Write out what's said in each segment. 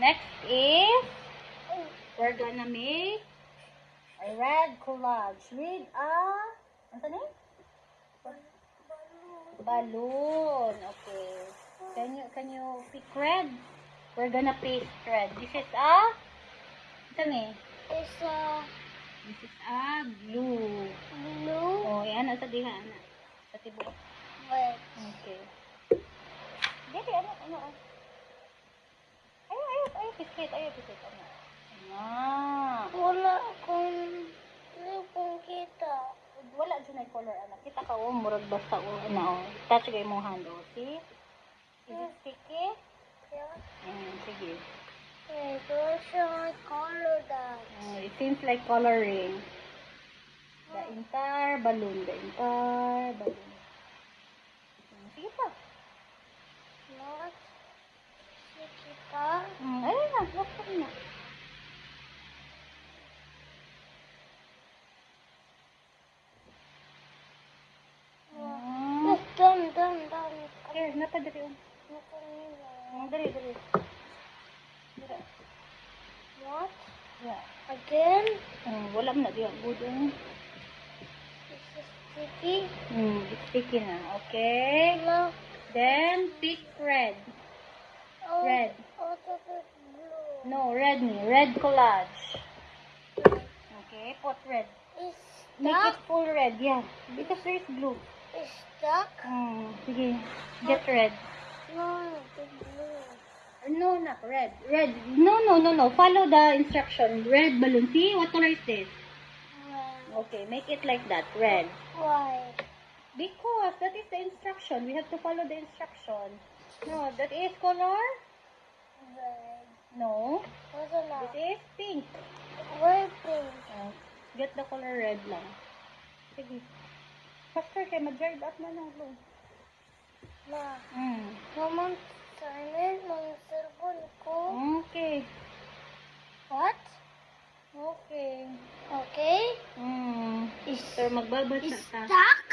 Next is, we're gonna make a red collage with what's the name? Balloon. Okay. Can you pick red? We're gonna paste red. This is what's the name? This Is blue. blue. Oh, yan sa diha ana. Sa tibuok. Red. Okay. Dili ano. Ay, pisit. Ano. Wala akong kita. Wala dyan ay color, anak. Kita ka, murag basta, touch kayo mong hand, see? Is it sticky? Yeah. Sige. Okay, don't show my color that. It seems like coloring. The entire balloon. Sige pa. Not kita. Ayun na, wakit na. Done. Here, napadali. Dali. What? Yeah. Again? Wala mo na diyan. Good. This is sticky. It's sticky na. Okay. Look. Then, pick red. Oh, Red. Oh, this is blue. No, red ni. Red collage. Okay, put red. It's Make it stuck. full red, yeah. Because there is blue. It's stuck. Sige. Get red. No, it's blue. No, not red. Red. No. Follow the instruction. Red balloon. See? What color is this? Red. Okay, make it like that. Red. Why? Because that is the instruction. We have to follow the instruction. No, that is color? Red. No. What's it now? This is pink. Where pink? Get the color red lang. Sige. Faster kayo. Mag-drive up na lang. Ma. Mm. Naman silent ng cellphone ko. Okay. What? Okay. Okay. Is Sir, magbabasa Is ta. stuck?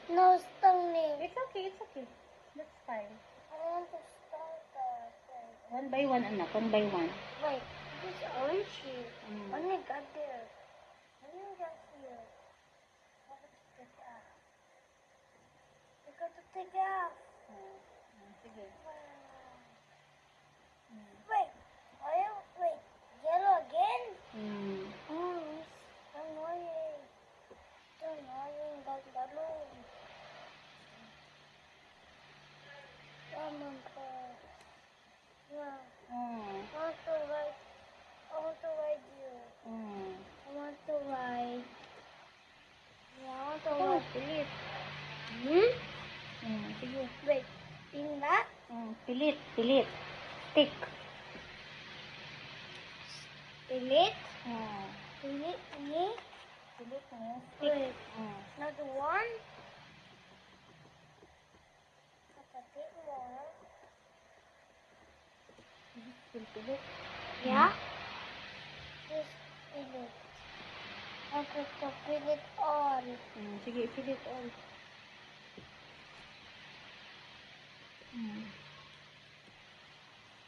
No, It's okay. That's fine. I want to start that. One by one, anak. One by one. Wait, this orange here. Mm. When I got there. When I got here. I have to take it off. I got to take it off. Sige. Wait. Wait. Yellow again? Mm. It's annoying. It's annoying like balloon. Come on, God. Yeah. I want to ride you. I want to ride. Yeah, I want to ride. Pilit. Sige. Wait, in that? Pilit. Stick. Delete? Mm. Delete me? Pilit mo. Stick. Wait, not one? A bit more. Pilit. Yeah? Just delete. I got to fill it all. Sige, pilit all.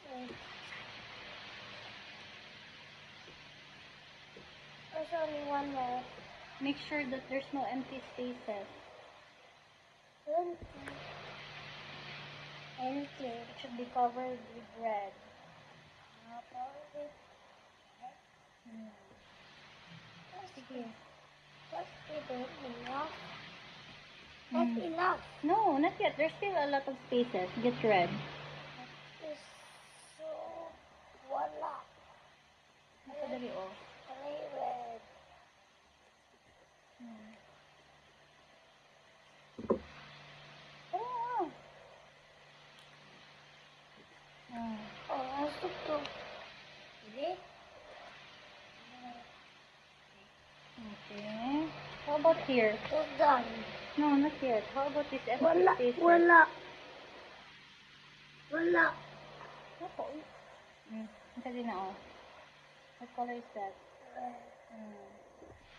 Wait. There's only one more. Make sure that there's no empty spaces. Empty. It should be covered with red. Sige. That's enough. That's enough. No, not yet. There's still a lot of spaces. Get red. It's so voila. Napadali, oh. Only red. Oh. Oh, I took two. Really? Okay. How about here? It's done. No, not yet. How about this empty Voila. spaces? Voila. Voila. Opo. Kasi na, oh. What color is that? Red.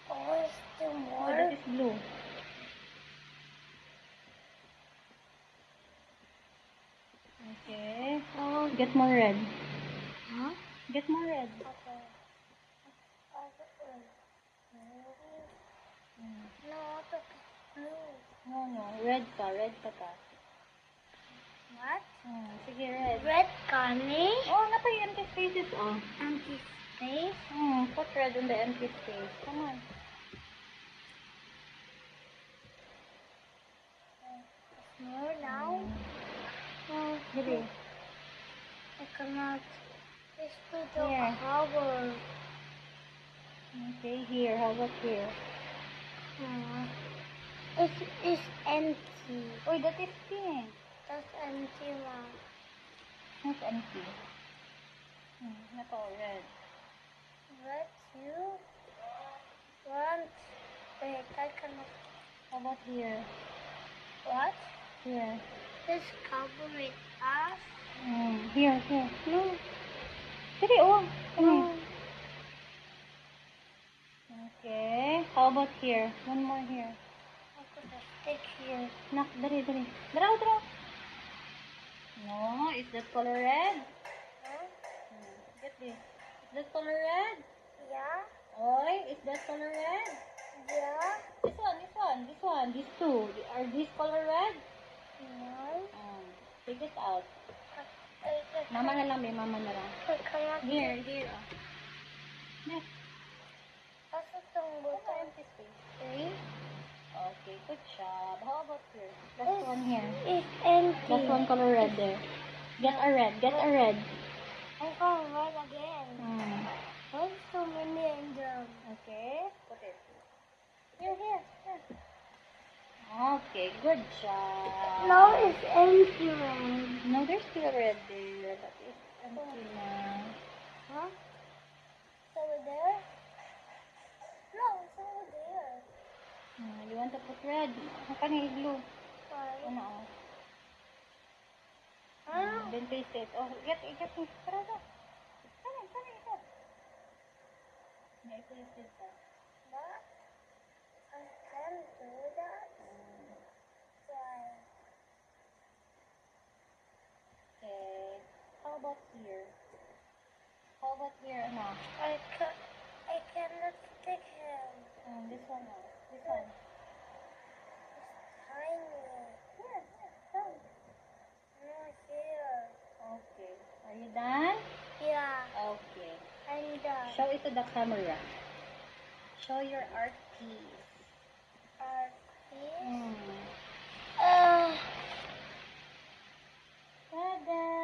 Oh, it's still Oh, more. that is blue. Okay. Oh, Get more red. Get more red. Okay. Mm. No, to blue. No. Red ka ka. What? Sige, red. Red kani? Oh, napa yung empty spaces, oh. Empty space. Put red in the empty space. Come on. More now. Oh, Dili. I cannot. It's too dark. Here. Cover. Okay, here. How about here? It's empty. Oh, that is pink. That's empty one. It's empty. Napa, red. Red two. One. Wait, I cannot. How about here? What? Here. This cover it up. Here. No. Dili, oh. No. Okay. How about here? One more here. I could have stick here. Nak, dali. Draw. No, is that color red? Huh? Get this. Is that color red? Yeah. Oi, is that color red? Yeah. This one. These two. Are these color red? No. Take this out. I Mama na lang, mama na lang. cannot. Here. Oh. Next. Kasi itong button. Empty space. Three. Okay, good job. How about here? Last one here. It's empty. Last one color red there. Get a red. I'm going red again. Why so many in them? Okay, put it. Here. Okay, good job. No, it's empty red. No, there's still red there, but it's empty now. Huh? It's over there? No, it's over there. You want to put red? How can you glue? Why? Ano? Huh? Then paste it. Oh, get me. Tara. Come ito. Yeah, paste it. What? I can do that. Why? Okay. How about here? Ano? I cannot stick him. This one. It's tiny. Come. No, here. Okay. Are you done? Yeah, Okay. I'm done. Show it to the camera. Show your art piece. Please. Tada!